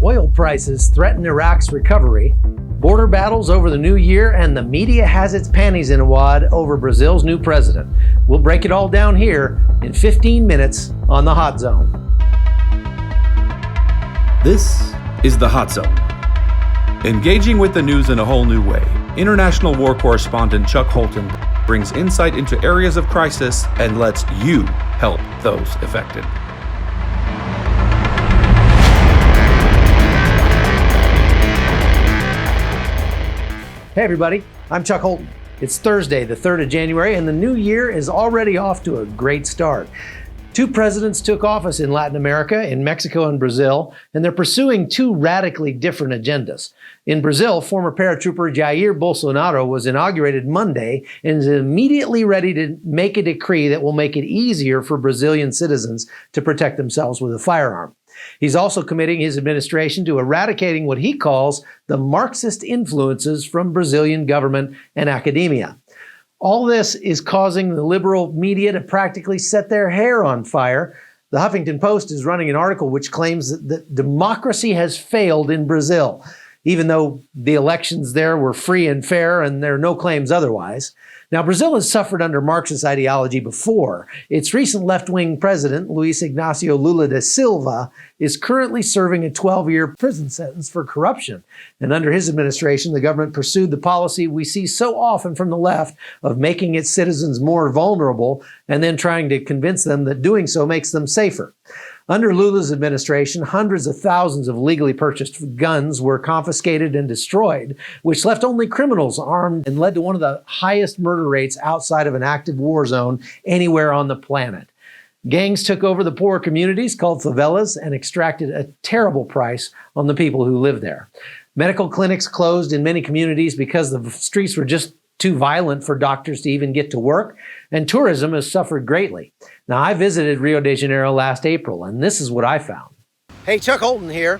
Oil prices threaten Iraq's recovery, border battles over the new year, and the media has its panties in a wad over Brazil's new president. We'll break it all down here in 15 minutes on The Hot Zone. This is The Hot Zone. Engaging with the news in a whole new way, international war correspondent Chuck Holton brings insight into areas of crisis and lets you help those affected. Hey everybody, I'm Chuck Holton. It's Thursday, the 3rd of January, and the new year is already off to a great start. Two presidents took office in Latin America, in Mexico and Brazil, and they're pursuing two radically different agendas. In Brazil, former paratrooper Jair Bolsonaro was inaugurated Monday and is immediately ready to make a decree that will make it easier for Brazilian citizens to protect themselves with a firearm. He's also committing his administration to eradicating what he calls the Marxist influences from Brazilian government and academia. All this is causing the liberal media to practically set their hair on fire. The Huffington Post is running an article which claims that democracy has failed in Brazil, even though the elections there were free and fair and there are no claims otherwise. Now, Brazil has suffered under Marxist ideology before. Its recent left-wing president, Luiz Inácio Lula da Silva, is currently serving a 12-year prison sentence for corruption. And under his administration, the government pursued the policy we see so often from the left of making its citizens more vulnerable and then trying to convince them that doing so makes them safer. Under Lula's administration, hundreds of thousands of legally purchased guns were confiscated and destroyed, which left only criminals armed and led to one of the highest murder rates outside of an active war zone anywhere on the planet. Gangs took over the poor communities called favelas and extracted a terrible price on the people who lived there. Medical clinics closed in many communities because the streets were just too violent for doctors to even get to work, and tourism has suffered greatly. Now, I visited Rio de Janeiro last April, and this is what I found. Hey, Chuck Holton here.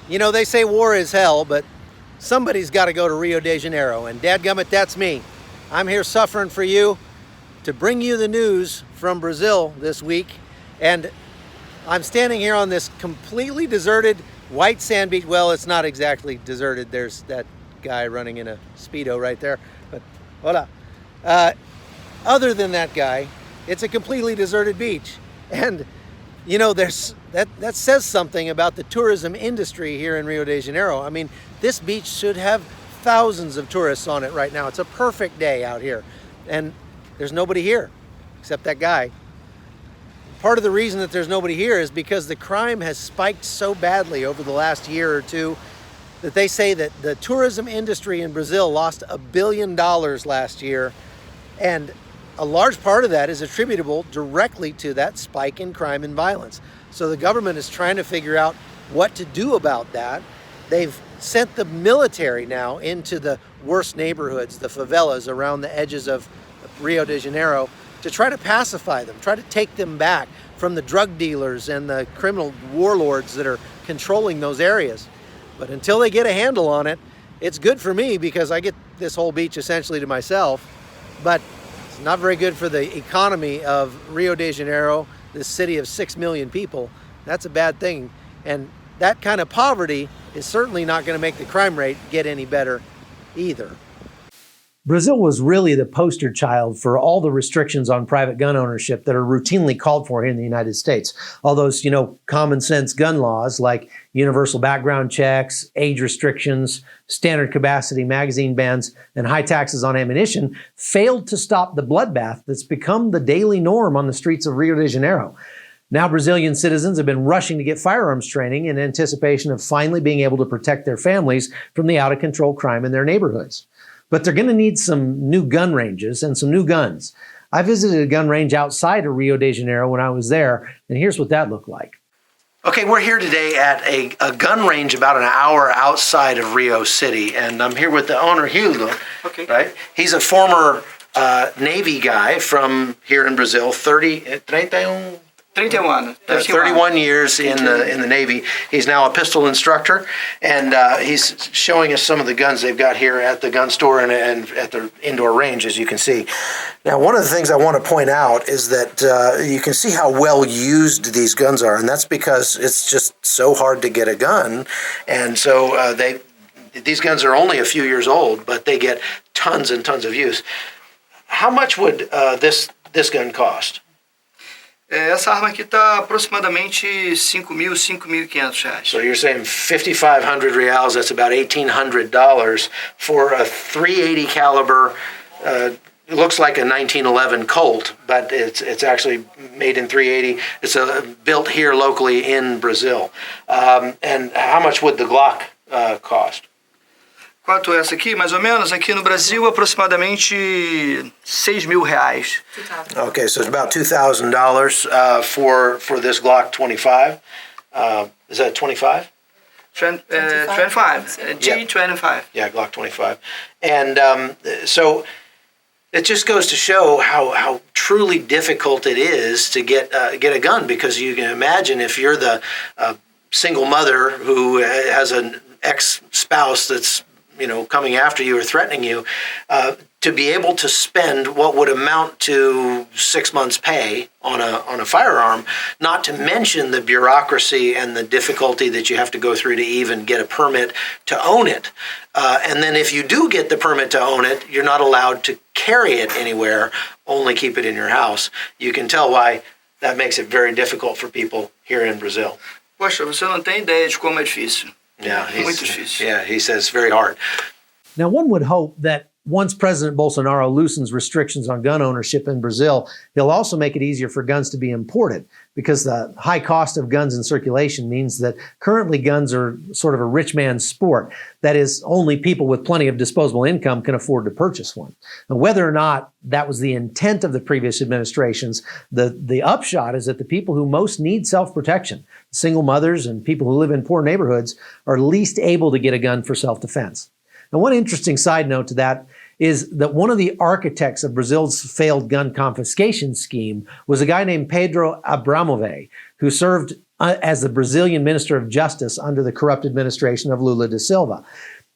You know, they say war is hell, but somebody's got to go to Rio de Janeiro, and dadgummit, that's me. I'm here suffering for you to bring you the news from Brazil this week, and I'm standing here on this completely deserted white sand beach. Well, it's not exactly deserted. There's that guy running in a Speedo right there, but voila. Other than that guy, it's a completely deserted beach. And, you know, that says something about the tourism industry here in Rio de Janeiro. I mean, this beach should have thousands of tourists on it right now. It's a perfect day out here. And there's nobody here except that guy. Part of the reason that there's nobody here is because the crime has spiked so badly over the last year or two that they say that the tourism industry in Brazil lost $1 billion last year. And a large part of that is attributable directly to that spike in crime and violence. So the government is trying to figure out what to do about that. They've sent the military now into the worst neighborhoods, the favelas around the edges of Rio de Janeiro, to try to pacify them, try to take them back from the drug dealers and the criminal warlords that are controlling those areas. But until they get a handle on it, it's good for me because I get this whole beach essentially to myself. But it's not very good for the economy of Rio de Janeiro, this city of 6 million people. That's a bad thing. And that kind of poverty is certainly not going to make the crime rate get any better either. Brazil was really the poster child for all the restrictions on private gun ownership that are routinely called for here in the United States. All those, common sense gun laws like universal background checks, age restrictions, standard capacity magazine bans, and high taxes on ammunition failed to stop the bloodbath that's become the daily norm on the streets of Rio de Janeiro. Now Brazilian citizens have been rushing to get firearms training in anticipation of finally being able to protect their families from the out-of-control crime in their neighborhoods. But they're going to need some new gun ranges and some new guns. I visited a gun range outside of Rio de Janeiro when I was there, and here's what that looked like. Okay, we're here today at a gun range about an hour outside of Rio City, and I'm here with the owner, Hildo. Okay. Right? He's a former Navy guy from here in Brazil, 31 31. 31 years in the Navy. He's now a pistol instructor, and he's showing us some of the guns they've got here at the gun store and at the indoor range, as you can see. Now, one of the things I want to point out is that you can see how well used these guns are, and that's because it's just so hard to get a gun, and so these guns are only a few years old, but they get tons and tons of use. How much would this gun cost? Essa arma aqui está aproximadamente 5.500 reais. So you're saying 5,500 reals, that's about $1,800 for a .380 caliber. It looks like a 1911 Colt, but it's actually made in .380. It's built here locally in Brazil. And how much would the Glock cost? Quanto é essa aqui? Mais ou menos, aqui no Brasil, aproximadamente R$6.000. Okay, so it's about $2,000 for this Glock 25. Is that 25? 25. G25. Yeah, Glock 25. And so it just goes to show how truly difficult it is to get a gun, because you can imagine if you're the single mother who has an ex-spouse that's coming after you or threatening you, to be able to spend what would amount to 6 months' pay on a firearm, not to mention the bureaucracy and the difficulty that you have to go through to even get a permit to own it. And then if you do get the permit to own it, you're not allowed to carry it anywhere, only keep it in your house. You can tell why that makes it very difficult for people here in Brazil. Poxa, você não tem ideia de como é difícil. Yeah, Muito difícil. Yeah, he says it's very hard. Now, one would hope that once President Bolsonaro loosens restrictions on gun ownership in Brazil, he'll also make it easier for guns to be imported, because the high cost of guns in circulation means that currently guns are sort of a rich man's sport. That is, only people with plenty of disposable income can afford to purchase one. Now, whether or not that was the intent of the previous administrations, the upshot is that the people who most need self-protection, single mothers and people who live in poor neighborhoods, are least able to get a gun for self-defense. Now, one interesting side note to that is that one of the architects of Brazil's failed gun confiscation scheme was a guy named Pedro Abramovich, who served as the Brazilian Minister of Justice under the corrupt administration of Lula da Silva.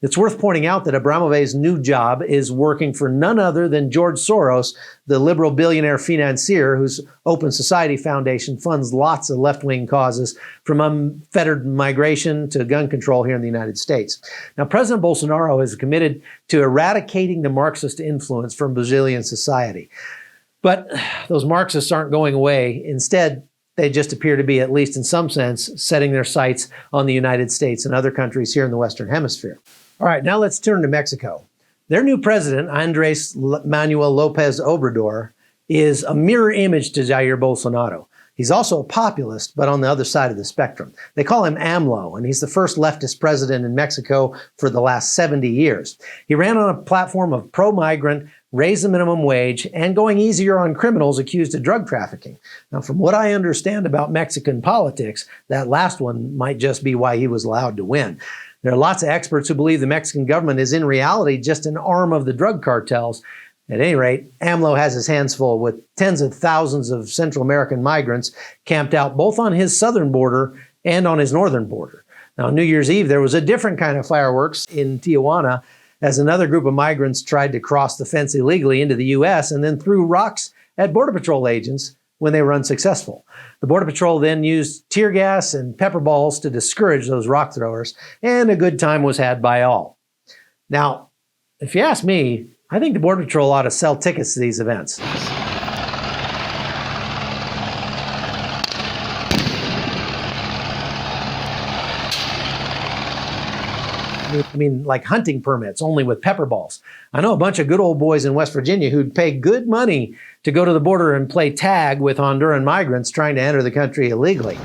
It's worth pointing out that Abramovich's new job is working for none other than George Soros, the liberal billionaire financier whose Open Society Foundation funds lots of left-wing causes, from unfettered migration to gun control here in the United States. Now, President Bolsonaro is committed to eradicating the Marxist influence from Brazilian society. But those Marxists aren't going away. Instead, they just appear to be, at least in some sense, setting their sights on the United States and other countries here in the Western Hemisphere. All right, now let's turn to Mexico. Their new president, Andrés Manuel López Obrador, is a mirror image to Jair Bolsonaro. He's also a populist, but on the other side of the spectrum. They call him AMLO, and he's the first leftist president in Mexico for the last 70 years. He ran on a platform of pro-migrant, raise the minimum wage, and going easier on criminals accused of drug trafficking. Now, from what I understand about Mexican politics, that last one might just be why he was allowed to win. There are lots of experts who believe the Mexican government is in reality just an arm of the drug cartels. At any rate, AMLO has his hands full with tens of thousands of Central American migrants camped out both on his southern border and on his northern border. Now, on New Year's Eve, there was a different kind of fireworks in Tijuana as another group of migrants tried to cross the fence illegally into the U.S. and then threw rocks at Border Patrol agents when they were unsuccessful. The Border Patrol then used tear gas and pepper balls to discourage those rock throwers, and a good time was had by all. Now, if you ask me, I think the Border Patrol ought to sell tickets to these events. I mean, like hunting permits, only with pepper balls. I know a bunch of good old boys in West Virginia who'd pay good money to go to the border and play tag with Honduran migrants trying to enter the country illegally.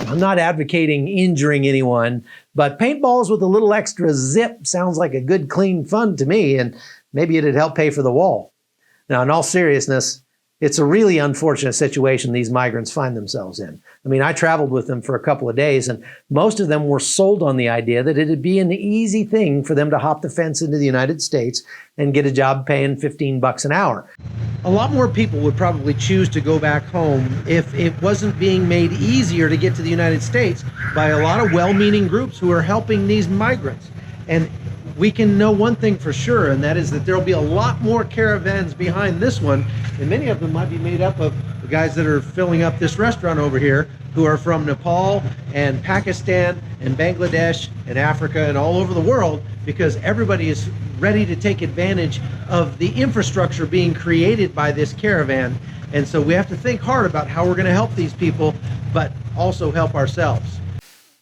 I'm not advocating injuring anyone, but paintballs with a little extra zip sounds like a good, clean fun to me, and maybe it'd help pay for the wall. Now, in all seriousness, It's a really unfortunate situation these migrants find themselves in. I mean, I traveled with them for a couple of days, and most of them were sold on the idea that it'd be an easy thing for them to hop the fence into the United States and get a job paying $15 an hour. A lot more people would probably choose to go back home if it wasn't being made easier to get to the United States by a lot of well-meaning groups who are helping these migrants. And we can know one thing for sure, and that is that there'll be a lot more caravans behind this one, and many of them might be made up of the guys that are filling up this restaurant over here, who are from Nepal and Pakistan and Bangladesh and Africa and all over the world, because everybody is ready to take advantage of the infrastructure being created by this caravan. And so we have to think hard about how we're going to help these people, but also help ourselves.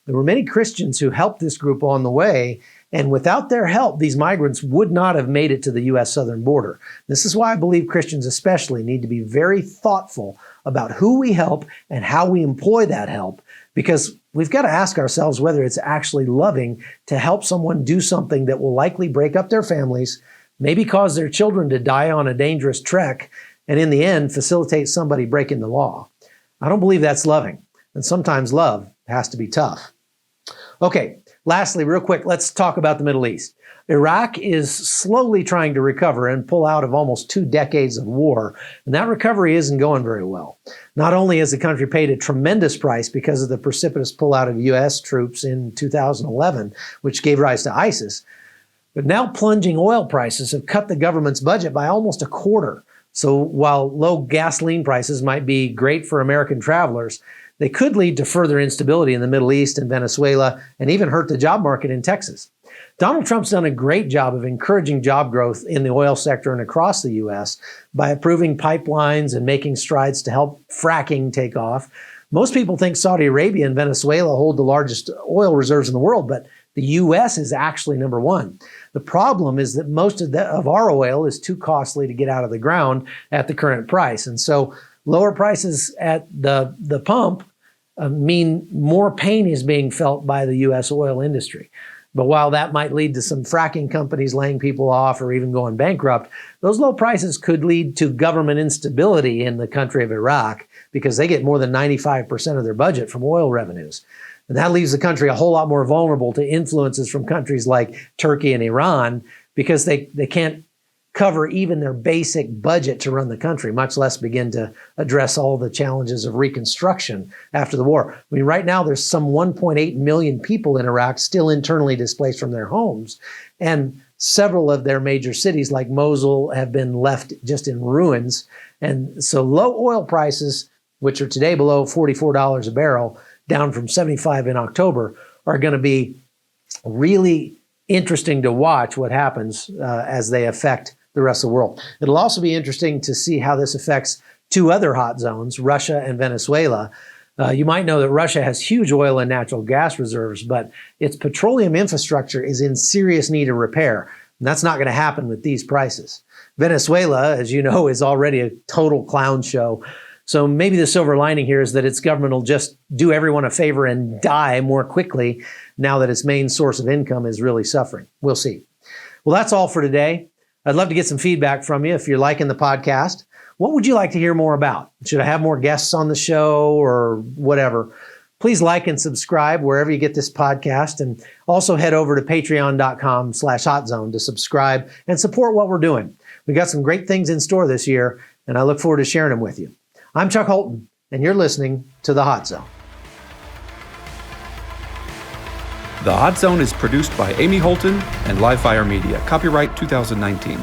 There were many Christians who helped this group on the way, and without their help, these migrants would not have made it to the U.S. southern border. This is why I believe Christians especially need to be very thoughtful about who we help and how we employ that help, because we've got to ask ourselves whether it's actually loving to help someone do something that will likely break up their families, maybe cause their children to die on a dangerous trek, and in the end, facilitate somebody breaking the law. I don't believe that's loving, and sometimes love has to be tough. Okay, lastly, real quick, let's talk about the Middle East. Iraq is slowly trying to recover and pull out of almost 2 decades of war, and that recovery isn't going very well. Not only has the country paid a tremendous price because of the precipitous pullout of U.S. troops in 2011, which gave rise to ISIS, but now plunging oil prices have cut the government's budget by almost a quarter. So while low gasoline prices might be great for American travelers, they could lead to further instability in the Middle East and Venezuela, and even hurt the job market in Texas. Donald Trump's done a great job of encouraging job growth in the oil sector and across the U.S. by approving pipelines and making strides to help fracking take off. Most people think Saudi Arabia and Venezuela hold the largest oil reserves in the world, but the U.S. is actually number one. The problem is that most of our oil is too costly to get out of the ground at the current price. And so lower prices at the pump mean more pain is being felt by the U.S. oil industry. But while that might lead to some fracking companies laying people off or even going bankrupt, those low prices could lead to government instability in the country of Iraq, because they get more than 95% of their budget from oil revenues. And that leaves the country a whole lot more vulnerable to influences from countries like Turkey and Iran, because they can't cover even their basic budget to run the country, much less begin to address all the challenges of reconstruction after the war. I mean, right now there's some 1.8 million people in Iraq still internally displaced from their homes, and several of their major cities like Mosul have been left just in ruins. And so low oil prices, which are today below $44 a barrel, down from 75 in October, are going to be really interesting to watch what happens as they affect the rest of the world. It'll also be interesting to see how this affects 2 other hot zones, Russia and Venezuela. You might know that Russia has huge oil and natural gas reserves, but its petroleum infrastructure is in serious need of repair. And that's not going to happen with these prices. Venezuela, as you know, is already a total clown show. So maybe the silver lining here is that its government will just do everyone a favor and die more quickly now that its main source of income is really suffering. We'll see. Well, that's all for today. I'd love to get some feedback from you if you're liking the podcast. What would you like to hear more about? Should I have more guests on the show or whatever? Please like and subscribe wherever you get this podcast, and also head over to patreon.com/hotzone to subscribe and support what we're doing. We got some great things in store this year, and I look forward to sharing them with you. I'm Chuck Holton, and you're listening to The Hot Zone. The Hot Zone is produced by Amy Holton and Livefire Media. Copyright 2019.